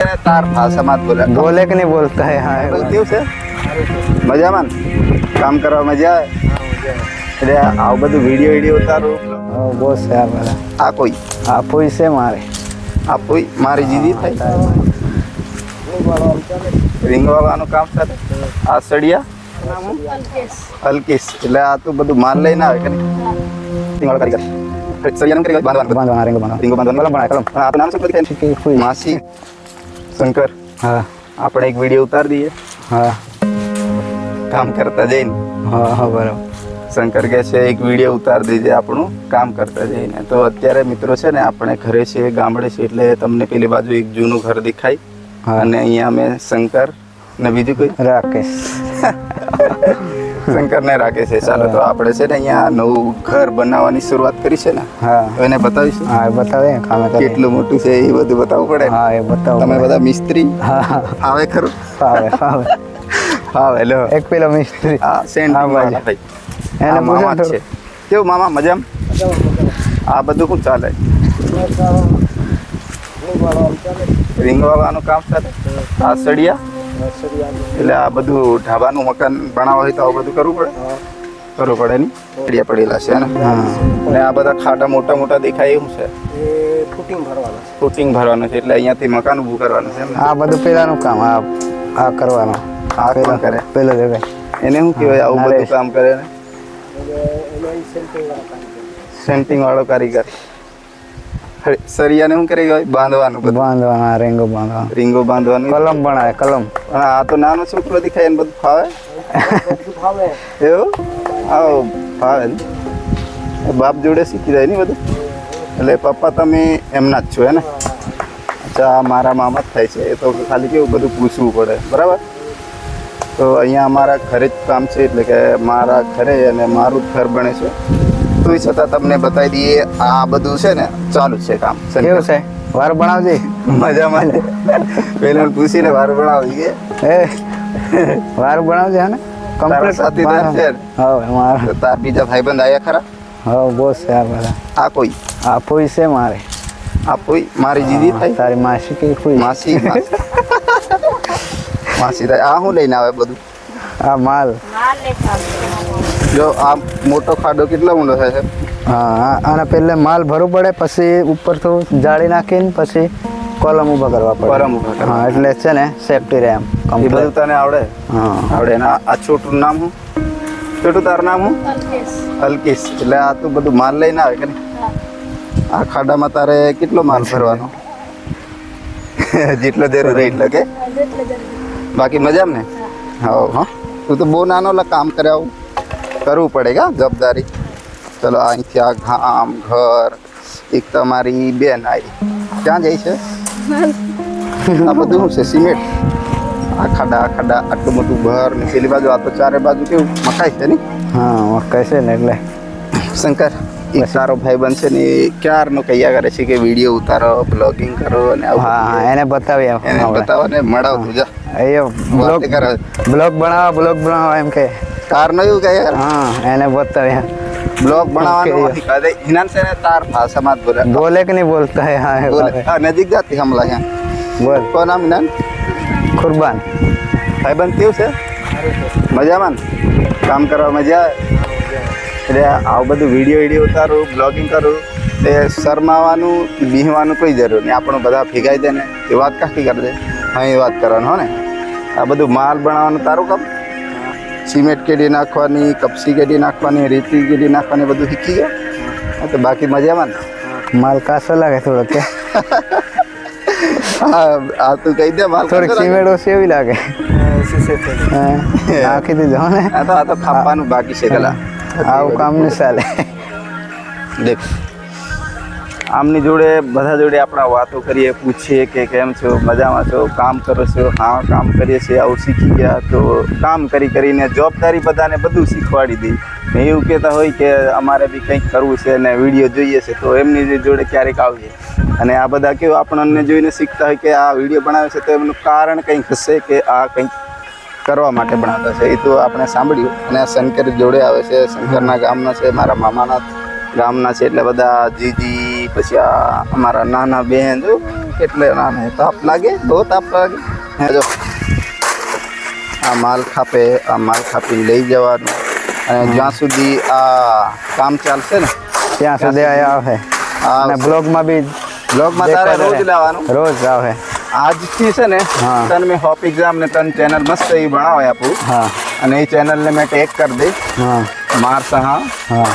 तार भाषा मत बोले बोले कि नहीं बोलता है। हाँ क्यों से मजा मन काम करवा मजा આવે એટલે આવું બધું વિડીયો ઉતારું બહુ છે આ બધા આ કોઈ આપોઈ છે મારે આ કોઈ મારી જીદી થાય રીંગવાળાનું કામ સાથે આ સળિયા અલ્કેશ એટલે આ તો બધું માલ લઈને આવે કે રીંગવાળા કારીગર સળિયાનું કરી બાંધવાનું બાંધવાના રીંગો બાંધવાના રીંગો બાંધવાનું કલમ બનાય કલમ આ નામ શું કોઈ માસી શંકર હા આપણે એક વિડીયો ઉતારી દઈએ હા કામ કરતા જઈને હા હા બરાબર શંકર કહે છે એક વિડીયો ઉતારી દીજે આપણું કામ કરતા જઈને તો અત્યારે મિત્રો છે ને આપણે ઘરે છે ગામડે છે એટલે તમને પેલી બાજુ એક જૂનું ઘર દેખાય અને અહીંયા અમે શંકર ને બીજું કોઈ રાકેશ શંકર ને રાખે છે ચાલો તો આપણે છે ને અહીંયા નવું ઘર બનાવવાની શરૂઆત કરી છે ને હા તો એને બતાવીશું હા એ બતાવે કામે કરે કેટલું મોટું છે એ બધું બતાવવું પડે હા એ બતાવો તમે બધા મિસ્ત્રી હા આવે ખરું ફાવે ફાવે હા હેલો એક પેલો મિસ્ત્રી હા સેન્ટ વાળા ભાઈ એને આ મામા પૂછો જ છે કેવું મામા મજામાં આ બધું શું ચાલે રીંગવાળાનું કામ સાથે આ સળિયા એટલે આ બધું ઢાબાનું મકાન બનાવવા હોય તો આવું બધું કરવું પડે નહીં સળિયા પડેલા છે ને અને આ બધા ખાડા મોટા મોટા દેખાય એવું છે ફૂટિંગ ભરવાનું છે એટલે અહીંયાથી મકાન ઊભું કરવાનું છે એમ ને? આ બધું પેલાનું કામ આ કરવાનું આ કોણ કરે પેલો દેખાય એને શું કહેવાય આવું બધું કામ કરે ને સેન્ટિંગ વાળો કારીગર સરિયાને શું કરે બાંધવાનું બધું બાંધવાના રીંગો બાંધવાના રીંગો બાંધવાનું કલમ બનાવે કલમ પણ આ તો નાનો છોકરો દેખાય એને બધું ફાવે એવું આવો ફાવે ને એ બાપ જોડે શીખી જાય ને બધું એટલે પપ્પા તમે એમના જ છો હે ને અચ્છા આ મારા મામા જ થાય છે એ તો ખાલી કેવું બધું પૂછવું પડે બરાબર તો અહીંયા અમારા ઘરે જ કામ છે એટલે કે મારા ઘરે અને મારું જ ઘર બને છે તો છતાં તમને બતાવી દઈએ આ બધું છે ને ચાલુ જ છે કામ કેવું છે વાર બનાવજે મજામાં પેલા પૂછીને વાર બનાવી કે એ વાર બનાવજે હા ને તારા સાથીદાર છે ને? હવે મારા તો તાર બીજા ભાઈબંધ આયા ખરા હવે બહુ છે આ બધા આ કોઈ આપોઈ છે મારે આ કોઈ મારી જીદી થાય તારી માસી કે કોઈ માસી માસી થાય આ શું લઈને આવે બધું આ માલ જો આ મોટો ખાડો કેટલો ઊંડો થાય છે હા આને પહેલે માલ ભરવું પડે પછી ઉપર થોડું જાળી નાખીને પછી કોલમ ઊભા કરવા પડે પરમ ઉભા કરવા. હા એટલે છે ને સેફટી રહે એમ એ બધું કમ્પ્લીટ તને આવડે હા આવડે ને આ છોટું નામ શું છોટું તારું નામ શું અલ્કેશ એટલે આ તું બધું માલ લઈને આવે કે નહીં આ ખાડામાં તારે કેટલો માલ ભરવાનો જેટલો જરૂર રહે એટલે કે બાકી મજામાં ને હા હા તું તો બહુ નાનો એટલે કામ કરે આવું કરવું પડે કે જવાબદારી ચલો અહીંથી આ ગામ ઘર એક તમારી બેન આવી ક્યાં જાય છે આ બધું શું છે સિમેન્ટ આ ખાડા આટલું મોટું ઘર ને પેલી બાજુ આ તો ચારે બાજુ કેવું મકાઈ છે ને હા મકાઈ છે ને એટલે શંકર એક સારો ભાઈ બનશે ને એ ક્યારનો કૈયા કરે છે કે વિડીયો ઉતારો બ્લોગિંગ કરો અને આવું હા હા એને બતાવીએ એને બતાવો ને મળાવતું જા એ બ્લોગ કરે બ્લોગ બનાવવા એમ કે તારનો એવું કહે હા એને બતાવીએ બ્લોગ બનાવવાનું કહે હિનાન છે ને તાર ભાષામાં જ બોલે बोले कि नहीं बोलता है हाँ બોલે હા નજીક જાતી હમલા અહીંયા बोल કોણ નામ હિનાન कुर्बान ભાઈબંધ કેવું છે મજામાં ને? કામ કરવા મજા આવે એટલે આવું બધું વિડીયો ઉતારું બ્લોગિંગ કરું એ શરમાવાનું બીહવાનું કોઈ જરૂર નહીં આપણું બધા ભેગાઈ દે ને એ વાત કાકી કરી દે હા એ વાત કરવાનું હો ને આ બધું માલ બનાવવાનું તારું કામ સિમેન્ટ કેડી નાખવાની કપસી કેડી નાખવાની રેતી કેડી નાખવાની બધું શીખી ગયો હા તો બાકી મજામાં ને माल कासो लगे थोड़ा क्या આ તું કહી દે માલ थोड़ी કરતો सीमेंट से भी लगे आखी दी जाओ ने આ તો થાપવાનું બાકી છે પેલા આવું કામ નહીં ચાલે દેખ આમની જોડે બધા જોડે આપણા વાતો કરીએ પૂછીએ કે કેમ છો મજામાં છો કામ કરો છો હા કામ કરીએ છીએ આવું શીખી ગયા તો કામ કરીને જવાબદારી બધાને બધું શીખવાડી દઈ ને એવું કહેતા હોય કે અમારે બી કંઈક કરવું છે અને વિડીયો જોઈએ છે તો એમની જોડે ક્યારેક આવીએ અને આ બધા કેવું આપણને જોઈને શીખતા હોય કે આ વિડીયો બનાવે છે તો એમનું કારણ કંઈક હશે કે આ કંઈક કરવા માટે બનાવતા છે એ તો આપણે સાંભળ્યું અને આ શંકર જોડે આવે છે શંકરના ગામના છે મારા મામાના ગામના છે એટલે બધા જીજી પછી આ અમારા નાના બહેન જો કેટલે નાને તાપ લાગે બહુ તાપ લાગે હે જો આ માલ ખાપી લઈ જવાનું અને જ્યાં સુધી આ કામ ચાલશે ને ત્યાં સુધી આવે અને બ્લોગમાં બી બ્લોગમાં તારે રોજ લાવવાનું રોજ આવે આજથી છે ને હા. તને મેં હોપ એક્ઝામ ને તને ચેનલ મસ્ત એ બનાવે આપું હા અને એ ચેનલને મેં ટેગ કરી દઈશ હા માર્સ હા.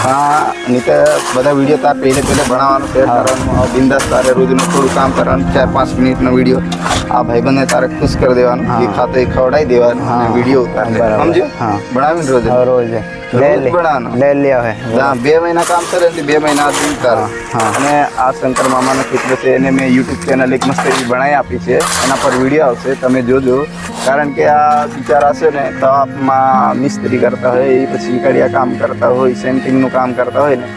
હા નહીં તો બધા વિડીયો તાર પહેલે બનાવવાનું શેર કરવાનું બિંદાસ તારે રોજનું થોડું કામ કરવાનું 4-5 મિનિટનો વિડીયો આ ભાઈબંધને તારે ખુશ કરી દેવાનું હા. એ ખાતે ખવડાવી દેવાનું અને વિડીયો ઉતાર બરાબર. સમજ્યો હા. બનાવીને રોજ હવે રોજ ડેલી બનાવવાનું ડેલી આવે 2 મહિના કામ કરે એટલે 2 મહિના દિન તાર હા. અને આ શંકર મામાનો ચિત્ર છે એને મેં યુટ્યુબ ચેનલ એક મસ્ત એવી બનાવી આપી છે એના પર વિડીયો આવશે તમે જોજો કારણ કે આ બિચારા છે ને તાપમાં મિસ્ત્રી કરતા હોય એ પછી કડિયા કામ કરતા હોય સેન્ટિંગનું કામ કરતા હોય ને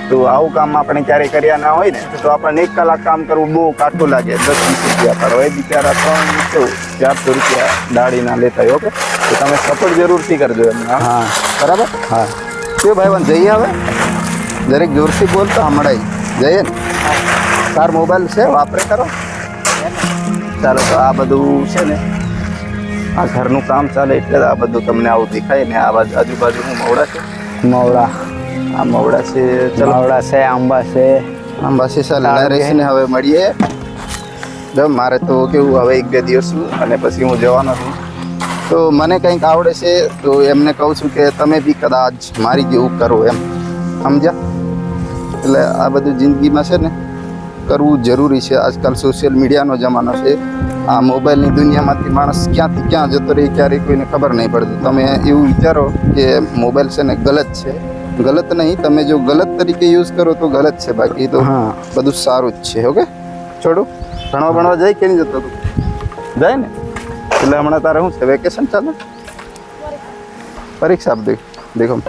તો આવું કામ આપણે ક્યારેય કર્યા ના હોય ને તો આપણને 1 કલાક કામ કરવું બહુ કાઠું લાગે 10-20 રૂપિયા પર હોય બિચારા 300-400 રૂપિયા દાડીના લેતા હોય ઓકે તો તમે સપોર્ટ જરૂરથી કરજો એમને હા બરાબર હા શું ભાઈબંધ જઈએ હવે દરેક જોરથી બોલ તો હમણાં જઈએ ને તાર મોબાઈલ છે વાપરે કરો ચાલો તો આ બધું છે ને આ ઘરનું કામ ચાલે એટલે આ બધું તમને આવું દેખાય ને આ બાજુ આજુબાજુનું મવડા છે મવડા આ મવડા છે ચલો મવડા છે આંબા છે અંબાસી ચાલે રેસીને હવે મળીએ જો મારે તો કેવું હવે 1-2 દિવસ છું અને પછી હું જવાનો છું તો મને કંઈક આવડે છે તો એમને કહું છું કે તમે બી કદાચ મારી જેવું કરો એમ સમજ્યા એટલે આ બધું જિંદગીમાં છે ને કરવું જરૂરી છે આજકાલ સોશિયલ મીડિયાનો જમાનો છે આ મોબાઈલની દુનિયામાંથી માણસ ક્યાંથી ક્યાં જતો રહે ક્યારેય કોઈને ખબર નહીં પડતી તમે એવું વિચારો કે મોબાઈલ છે ને ગલત છે ગલત નહીં તમે જો ગલત તરીકે યુઝ કરો તો ગલત છે બાકી તો હા. બધું સારું જ છે ઓકે છોડું ભણવા જાય કે નહીં જતો તું જાય ને એટલે હમણાં તારે શું છે વેકેશન ચાલે પરીક્ષા આપી દેખો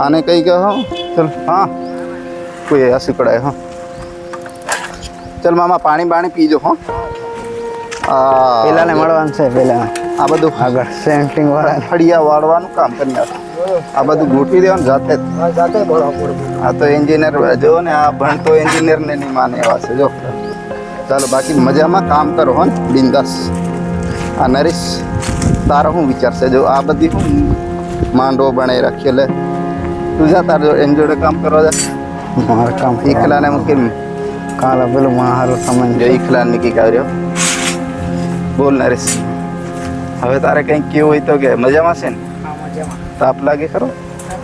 આને કઈ કહો ચલ હા કોઈ હસી પડાય હા ચલ મામા પાણી પીજો હો પેલાને મળવાનું છે પેલા આ બધું આગળ સેન્ટિંગ વાળા ફળિયા વાળવાનું કામ કરી નાખ આ બધું ગોઠવી દેવાનું જાતે જ આ તો એન્જિનિયર જો ને આ ભણતો એન્જિનિયર ને નહીં માને એવા છે જો ચાલો બાકી મજામાં કામ કરો હો ને બિંદાસ આ નરેશ તારો શું વિચારશે જો આ બધી શું માંડવો બનાવી રાખી એટલે તું જા તાર જો એમ જોડે કામ કરવા જા મારે કામ એકલાને મૂકી કાલે પેલું મારું સમજ જો એકલા નીકળી કાઢ્યો બોલ નરેશ હવે તારે કંઈક કેવું હોય તો કે મજામાં છે ને તાપ લાગે ખરો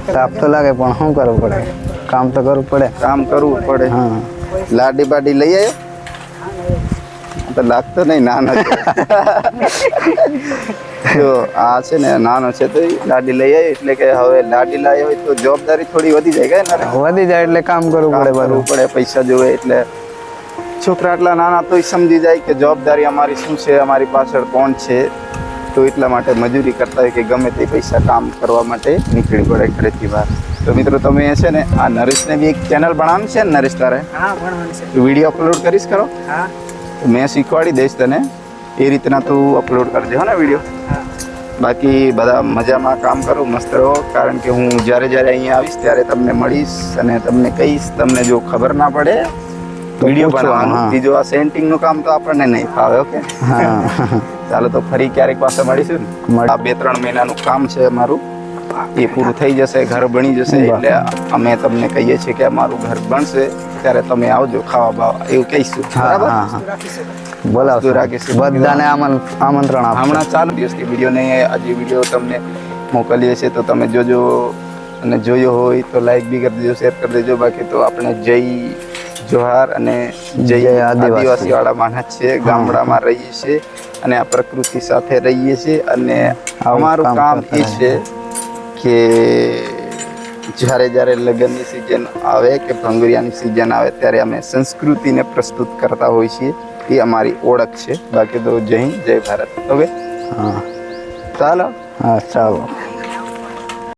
તાપ તો લાગે પણ શું કરવું પડે કામ તો કરવું પડે કામ કરવું પડે હા લાડી બાડી લઈ આવ્યો તો લાગતો નહીં નાનો છે જો આ છે ને નાનો છે તો ઈ લાડી લઈ આવ્યો એટલે કે હવે લાડી લાવી હોય તો જવાબદારી થોડી વધી જાય કે ના વધી જાય એટલે કામ કરવું પડે કરવું બધું પડે પૈસા જોવે એટલે છોકરા એટલા નાના તો સમજી જાય કે જવાબદારી અમારી શું છે અમારી પાછળ કોણ છે તો એટલા માટે મજૂરી કરતા હોય કે ગમે તે પૈસા કામ કરવા માટે નીકળી પડે ઘરેથી બહાર તો મિત્રો તમે છે ને આ નરેશને બી એક ચેનલ બનાવવાનું છે ને નરેશ તારે વિડીયો અપલોડ કરીશ ખરો તો મેં શીખવાડી દઈશ તને એ રીતના તું અપલોડ કરજે હો ને વિડીયો બાકી બધા મજામાં કામ કરો મસ્ત રહો કારણ કે હું જ્યારે અહીંયા આવીશ ત્યારે તમને મળીશ અને તમને કહીશ તમને જો ખબર ના પડે વિડીયો બનાવવાનું બીજું આ સેન્ટિંગનું કામ તો આપણને નહીં ફાવે ઓકે હા ચાલો તો ફરી ક્યારેક પાછા મળીશું ને આ 2-3 મહિનાનું કામ છે અમારું એ પૂરું થઈ જશે ઘર બની જશે એટલે અમે તમને કહીએ છીએ કે અમારું ઘર બનશે ત્યારે તમે આવજો ખાવા બાવા એવું કહીશું બરાબર બોલાવશું રાખીશું બધાને આમંત્રણ આપો હમણાં 4 દિવસથી વિડીયો નહીં આજે વિડીયો તમને મોકલીએ છીએ તો તમે જોજો અને જોયો હોય તો લાઈક બી કરી દેજો શેર કરી દેજો બાકી તો આપણે જય જોહાર અને જય આદિવાસી વાળા માણસ છે ગામડામાં રહીએ છીએ અને આ પ્રકૃતિ સાથે રહીએ છીએ અને અમારું કામ એ છે કે જ્યારે લગ્નની સિઝન આવે કે ભંગુરિયાની સિઝન આવે ત્યારે અમે સંસ્કૃતિને પ્રસ્તુત કરતા હોઈએ છીએ એ અમારી ઓળખ છે બાકી તો જય હિન્દ જય ભારત ઓકે હા ચાલો હા ચાલો